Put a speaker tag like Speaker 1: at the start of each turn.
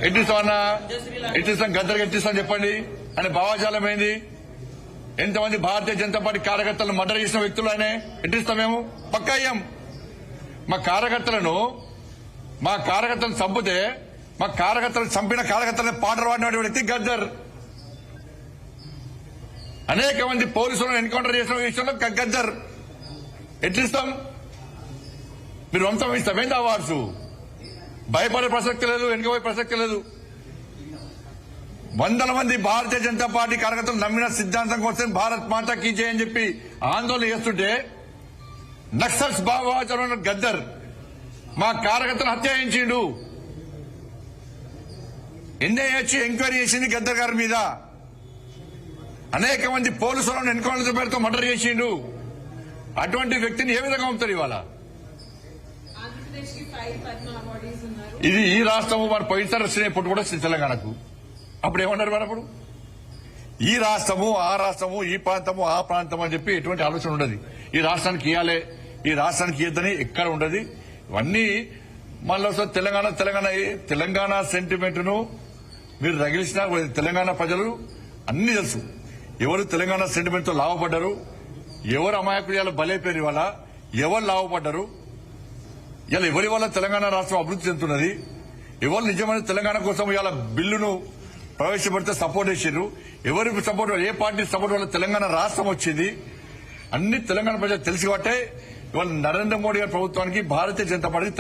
Speaker 1: ఎట్టిస్తామన్నా ఎట్టిస్తాం గద్దరికి ఎట్టిస్తాం చెప్పండి అని భావాజాలం ఏంది? ఎంతమంది భారతీయ జనతా పార్టీ కార్యకర్తలను మర్డర్ చేసిన వ్యక్తులు ఆయన ఎట్టిస్తాం మేము? పక్కా అయ్యాం. మా కార్యకర్తలను చంపితే మా కార్యకర్తలను చంపిన కార్యకర్తలను పాటలు పాడిన వ్యక్తి గద్దర్. అనేక మంది పోలీసులను ఎన్కౌంటర్ చేసిన విషయంలో గద్దర్. ఎట్లిస్తాం? మీరు వంశం ఇస్తామేంటి అవార్డ్స్? భయపడే ప్రసక్తి లేదు, వెనుకపోయే ప్రసక్తి లేదు. వందల మంది భారతీయ జనతా పార్టీ కార్యకర్తలు నమ్మిన సిద్ధాంతం కోసం భారత్ మాతా కీ జై అని చెప్పి ఆందోళన చేస్తుంటే నక్సల్స్ భావచరణ గద్దర్ మా కార్యకర్తలు హత్య చేయించిండు. ఎన్ఐఏ ఎంక్వైరీ చేసింది గద్దర్ గారి మీద. అనేక మంది పోలీసులను ఎన్కౌంటర్ పేరుతో మర్డర్ చేసిండు. అటువంటి వ్యక్తిని ఏ విధంగా పంపుతారు ఇవాళ? ఇది ఈ రాష్ట్రము మన పోయినసారి వచ్చినప్పుడు కూడా తెలంగాణకు అప్పుడు ఏమన్నారు మరి? అప్పుడు ఈ రాష్ట్రము ఆ రాష్ట్రము, ఈ ప్రాంతము ఆ ప్రాంతం అని చెప్పి ఎటువంటి ఆలోచన ఉండదు. ఈ రాష్ట్రానికి ఇవ్వాలి, ఈ రాష్ట్రానికి ఇద్దని ఎక్కడ ఉండదు. ఇవన్నీ మళ్ళీ తెలంగాణ సెంటిమెంట్ ను మీరు రగిలిసిన తెలంగాణ ప్రజలు అన్ని తెలుసు. ఎవరు తెలంగాణ సెంటిమెంట్ తో లాభపడ్డారు, ఎవరు అమాయకులు బలైపోయారు, ఇవాళ ఎవరు లాభపడ్డారు, ఇలా ఎవరి వల్ల తెలంగాణ రాష్ట్రం అభివృద్ధి చెందుతున్నది, ఎవరు నిజమైన తెలంగాణ కోసం ఇవాళ బిల్లును ప్రవేశపెడితే సపోర్ట్ చేశారు, ఎవరి సపోర్ట్, ఏ పార్టీ సపోర్ట్ వల్ల తెలంగాణ రాష్ట్రం వచ్చింది, అన్ని తెలంగాణ ప్రజలు తెలిసి బట్టే ఇవాళ నరేంద్ర మోడీ గారి ప్రభుత్వానికి భారతీయ జనతా పార్టీ